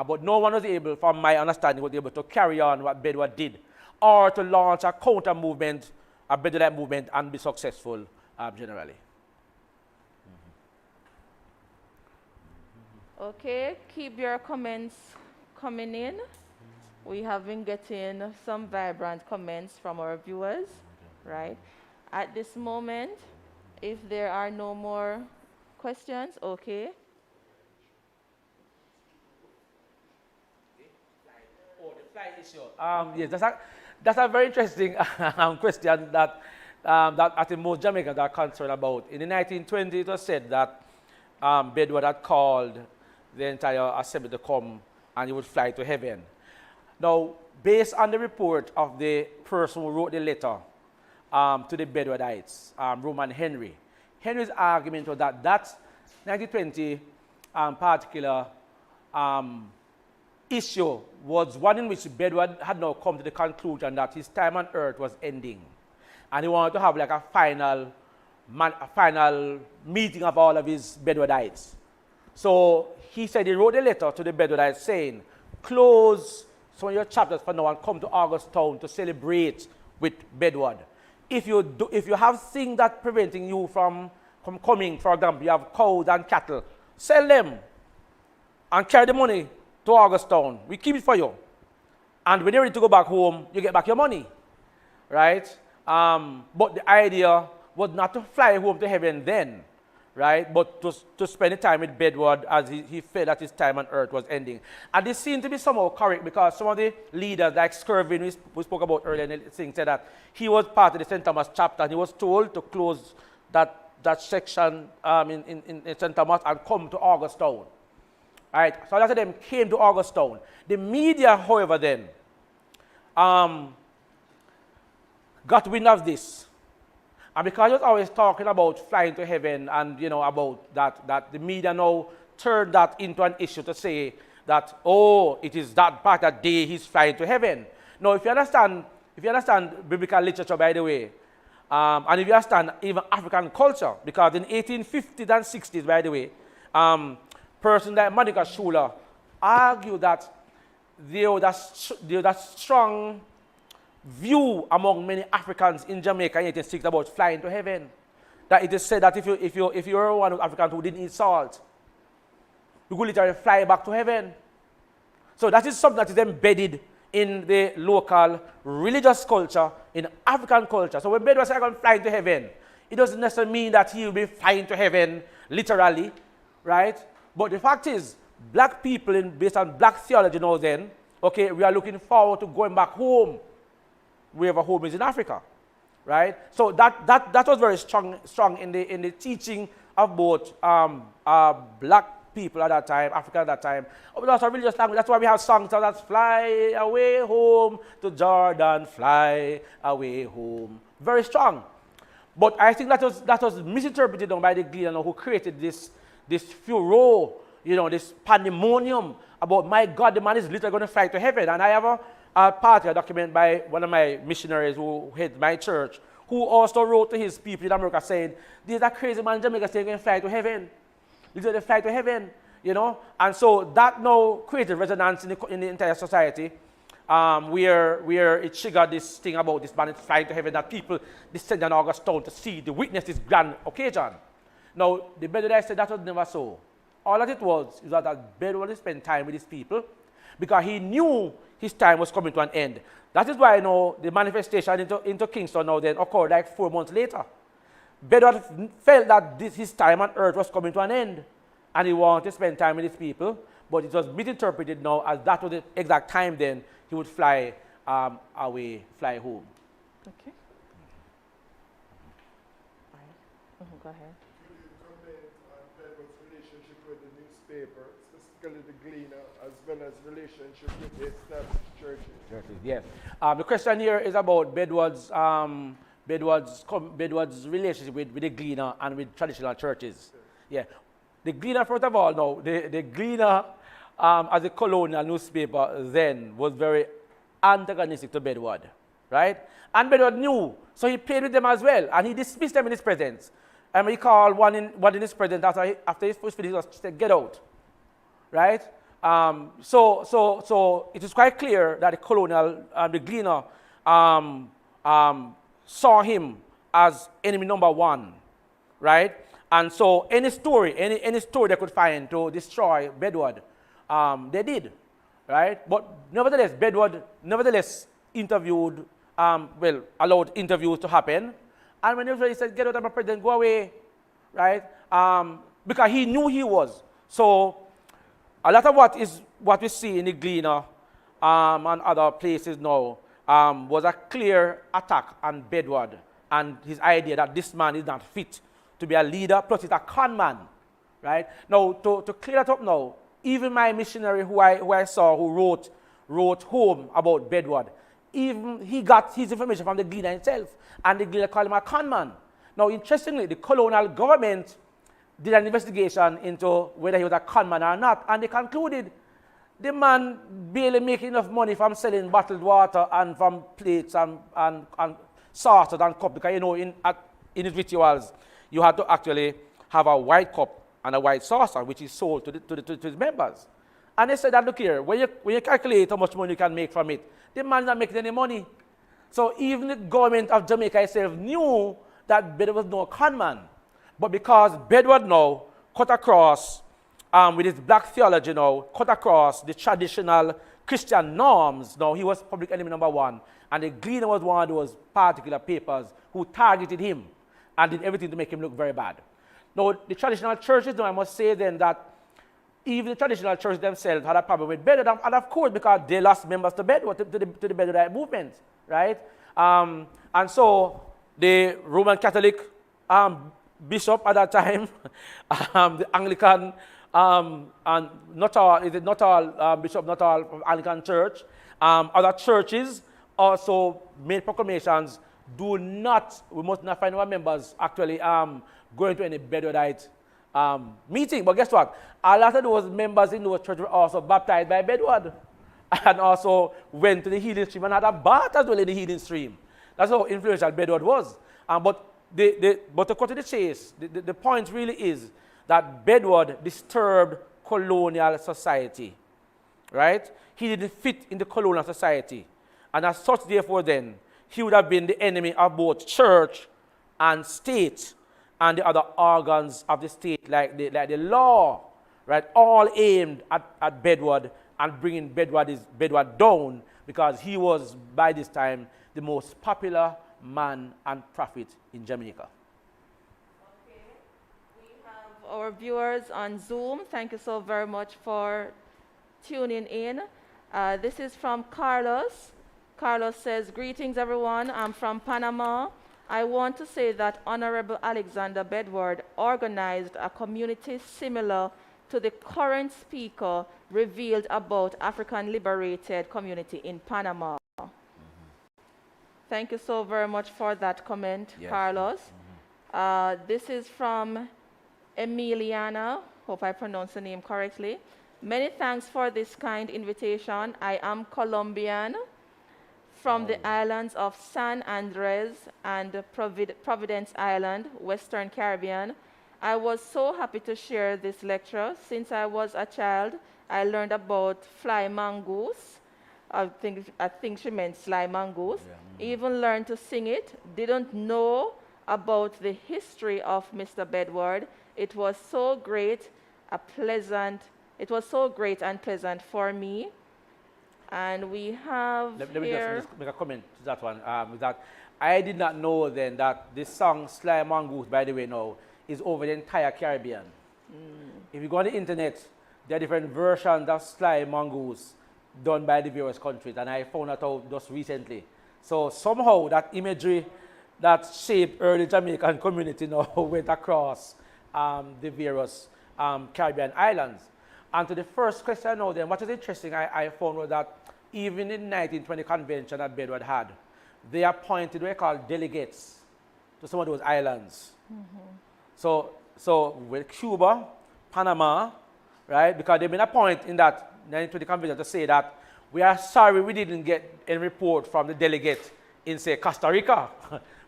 But no one was able, from my understanding, was able to carry on what Bedward did, or to launch a counter movement, a Bedwardite movement, and be successful generally. Okay, keep your comments coming in. We have been getting some vibrant comments from our viewers, right? At this moment, if there are no more questions, okay. Oh, the flight issue. Yes, that's a very interesting question that I think most Jamaicans are concerned about. In the 1920s, it was said that Bedward had called the entire assembly to come and he would fly to heaven. Now, based on the report of the person who wrote the letter to the Bedwardites, Roman Henry, Henry's argument was that 1920 particular issue was one in which Bedward had now come to the conclusion that his time on earth was ending. And he wanted to have like a final meeting of all of his Bedwardites. So he said he wrote a letter to the Bedwardites saying, close some of your chapters for now and come to Augustown to celebrate with Bedward. If you have things that preventing you from coming, for example, you have cows and cattle, sell them and carry the money to Augustown. We keep it for you. And when you're ready to go back home, you get back your money, right? But the idea was not to fly home to heaven then, right? But to spend the time with Bedward as he felt that his time on earth was ending. And this seemed to be somehow correct because some of the leaders, like Skirvin, we spoke about earlier in the thing, said that he was part of the St. Thomas chapter and he was told to close that section in St. Thomas and come to Augustown. Right? So a lot of them came to Augustown. The media, however, then got wind of this. And because he was always talking about flying to heaven and, about that the media now turned that into an issue to say that, oh, it is that part that day he's flying to heaven. Now, if you understand biblical literature, by the way, and if you understand even African culture, because in 1850s and 60s, by the way, person like Monica Schuler argued that there was that strong view among many Africans in Jamaica in 1860 about flying to heaven. That it is said that if you were one of Africans who didn't eat salt, we could literally fly back to heaven. So that is something that is embedded in the local religious culture, in African culture. So when Bedward says, I'm going to fly to heaven, it doesn't necessarily mean that he will be flying to heaven literally, right? But the fact is, black people, based on black theology now then, okay, we are looking forward to going back home, wherever home is in Africa, right? So that was very strong in the teaching of both black people at that time, Africa at that time. But also religious language. That's why we have songs that fly away home to Jordan, fly away home. Very strong. But I think that was misinterpreted by the Gleaner who created this furor, this pandemonium about, my God, the man is literally going to fly to heaven. And I have a document by one of my missionaries who heads my church, who also wrote to his people in America saying, there's a crazy man in Jamaica saying he's going to fly to heaven. Literally fly to heaven, And so that now created resonance in the entire society, where it triggered this thing about this man flying to heaven, that people descend on August town to see, to witness this grand occasion. Now, the Bedward said that was never so. All that it was is that Bedward spent time with his people because he knew his time was coming to an end. That is why the manifestation into Kingston now then occurred like 4 months later. Bedward felt that his time on earth was coming to an end, and he wanted to spend time with his people, but it was misinterpreted now as that was the exact time then he would fly away, fly home. Okay. Go ahead. Could you comment on Bedward's relationship with the newspaper, specifically the Gleaner, as well as relationship with the established churches? Yes. The question here is about Bedward's relationship with the Gleaner and with traditional churches. Yeah. The Gleaner, first of all, now, the Gleaner, as a colonial newspaper then, was very antagonistic to Bedward, right? And Bedward knew, so he played with them as well, and he dismissed them in his presence. And he called one in his presence after his first finish, he said, get out, right? So it is quite clear that the colonial, the Gleaner, saw him as enemy number one, right? And so any story they could find to destroy Bedward, they did, right? But nevertheless, Bedward interviewed, allowed interviews to happen. And when he said, get out of my presence, go away, right? Because he knew he was. So a lot of what we see in the Gleaner and other places now was a clear attack on Bedward and his idea that this man is not fit to be a leader, plus he's a con man, right? Now, to clear that up now, even my missionary who I saw who wrote home about Bedward, even he got his information from the Gleaner himself, and the Gleaner called him a con man. Now, interestingly, the colonial government did an investigation into whether he was a con man or not, and they concluded the man barely making enough money from selling bottled water and from plates and saucers and cups, because in his rituals, you had to actually have a white cup and a white saucer, which is sold to his members. And they said that, look here, when you calculate how much money you can make from it, the man is not making any money. So even the government of Jamaica itself knew that Bedward was no con man. But because Bedward now cut across, with his black theology now, cut across the traditional Christian norms, now he was public enemy number one. And the Gleaner was one of those particular papers who targeted him and did everything to make him look very bad. Now, the traditional churches, now I must say then that even the traditional churches themselves had a problem with Bedward, and of course because they lost members to Bedward, to the Bedwardite movement, right? And so the Roman Catholic bishop at that time, the Anglican, and not all bishop, not all Anglican church, other churches also made proclamations, we must not find our members actually going to any Bedwardite meeting. But guess what? A lot of those members in those churches were also baptized by Bedward and also went to the healing stream and had a bath as well in the healing stream. That's how influential Bedward was. But to cut to the chase, the point really is that Bedward disturbed colonial society, right? He didn't fit in the colonial society. And as such, therefore, then, he would have been the enemy of both church and state and the other organs of the state, like the law, right? All aimed at Bedward and bringing Bedward down, because he was, by this time, the most popular man and prophet in Jamaica. Okay. We have our viewers on Zoom. Thank you so very much for tuning in. This is from Carlos. Carlos says, greetings everyone, I'm from Panama. I want to say that Honorable Alexander Bedward organized a community similar to the current speaker revealed about African liberated community in Panama. Thank you so very much for that comment, yes. Carlos. This is from Emiliana. Hope I pronounced the name correctly. Many thanks for this kind invitation. I am Colombian from the islands of San Andres and Providence Island, Western Caribbean. I was so happy to share this lecture. Since I was a child, I learned about fly mongoose. I think she meant sly mongoose. Yeah. Even learned to sing it. Didn't know about the history of Mr. Bedward. It was so great and pleasant for me. And we have Let me just make a comment to that one. That I did not know then that this song Sly Mongoose, by the way, now is over the entire Caribbean. If you go on the internet, there are different versions of Sly Mongoose done by the various countries, and I found that out just recently. So somehow that imagery that shaped early Jamaican community now went across the various Caribbean islands. And to the first question now then, what is interesting, I found was that even in the 1920 convention that Bedward had, they appointed what they call delegates to some of those islands. So with Cuba, Panama, right, because they've been appointed in that 1920 convention to say that we are sorry we didn't get a report from the delegate in, say, Costa Rica.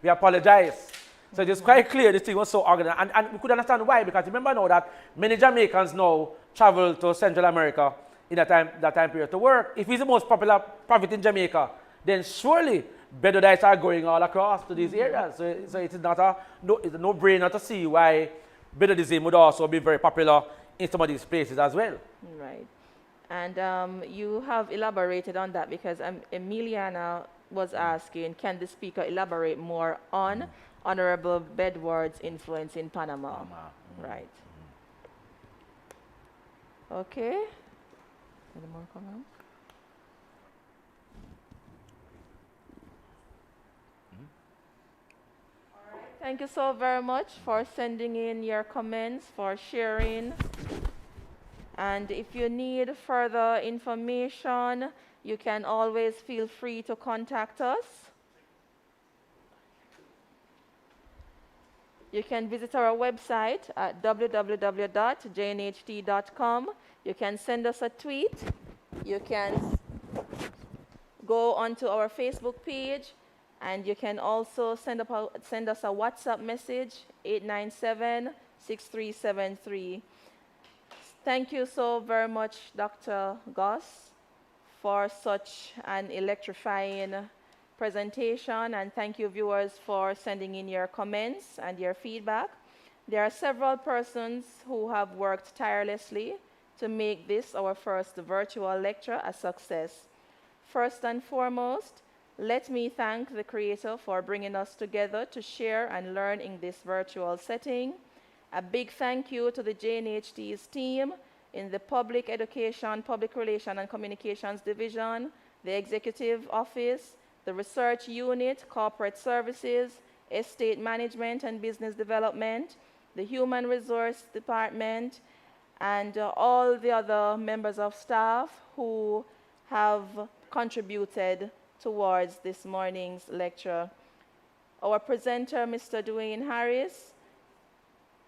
We apologize. So it is quite clear this thing was so organized. And we could understand why, because remember now that many Jamaicans now travel to Central America in that time period to work. If he's the most popular prophet in Jamaica, then surely Bedwardites are going all across to these areas. So it's not it's a no-brainer to see why Bedwardism would also be very popular in some of these places as well. Right. And you have elaborated on that because Emiliana was asking, can the speaker elaborate more on Honorable Bedward's influence in Panama? Right. Okay. Any more comments? All right. Thank you so very much for sending in your comments, for sharing. And if you need further information, you can always feel free to contact us. You can visit our website at www.jnht.com. You can send us a tweet. You can go onto our Facebook page, and you can also send us a WhatsApp message, 897-6373. Thank you so very much, Dr. Gosse, for such an electrifying presentation, and thank you, viewers, for sending in your comments and your feedback. There are several persons who have worked tirelessly to make this, our first virtual lecture, a success. First and foremost, let me thank the Creator for bringing us together to share and learn in this virtual setting. A big thank you to the JNHT's team in the Public Education, Public Relations and Communications Division, the Executive Office, the Research Unit, Corporate Services, Estate Management and Business Development, the Human Resource Department, and all the other members of staff who have contributed towards this morning's lecture. Our presenter, Mr. Dwayne Harris,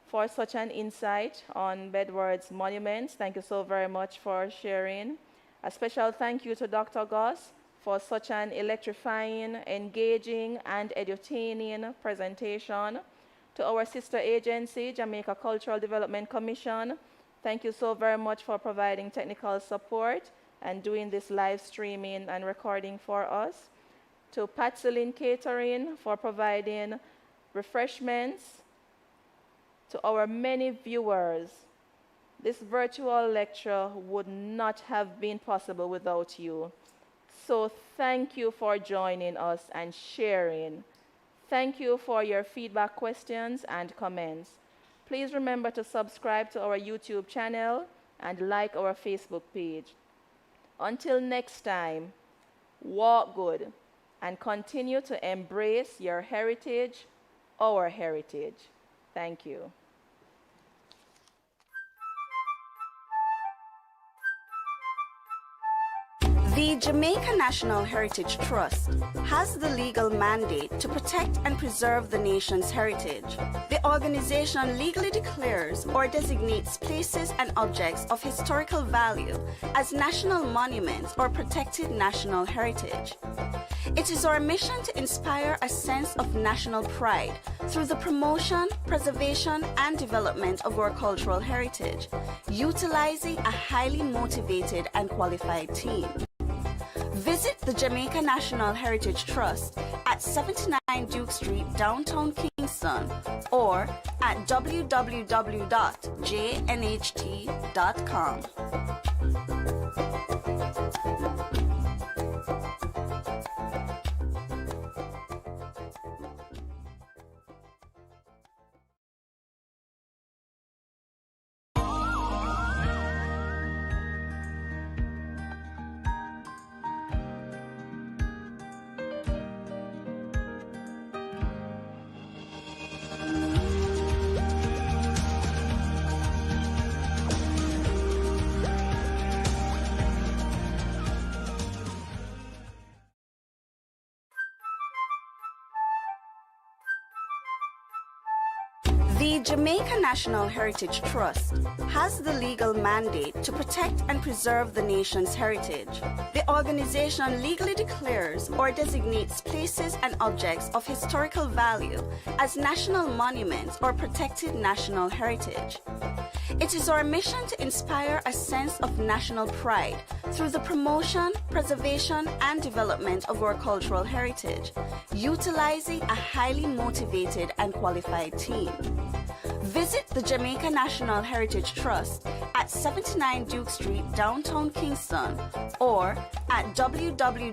for such an insight on Bedward's monuments. Thank you so very much for sharing. A special thank you to Dr. Gosse for such an electrifying, engaging, and edutaining presentation. To our sister agency, Jamaica Cultural Development Commission, thank you so very much for providing technical support and doing this live streaming and recording for us. To Patselin Catering for providing refreshments. To our many viewers, This virtual lecture would not have been possible without you. So thank you for joining us and sharing. Thank you for your feedback, questions, and comments. Please remember to subscribe to our YouTube channel and like our Facebook page. Until next time, walk good and continue to embrace your heritage, our heritage. Thank you. The Jamaica National Heritage Trust has the legal mandate to protect and preserve the nation's heritage. The organization legally declares or designates places and objects of historical value as national monuments or protected national heritage. It is our mission to inspire a sense of national pride through the promotion, preservation, and development of our cultural heritage, utilizing a highly motivated and qualified team. Visit the Jamaica National Heritage Trust at 79 Duke Street, downtown Kingston, or at www.jnht.com. The Jamaica National Heritage Trust has the legal mandate to protect and preserve the nation's heritage. The organization legally declares or designates places and objects of historical value as national monuments or protected national heritage. It is our mission to inspire a sense of national pride through the promotion, preservation, and development of our cultural heritage, utilizing a highly motivated and qualified team. Visit the Jamaica National Heritage Trust at 79 Duke Street, downtown Kingston, or at www.jnht.com.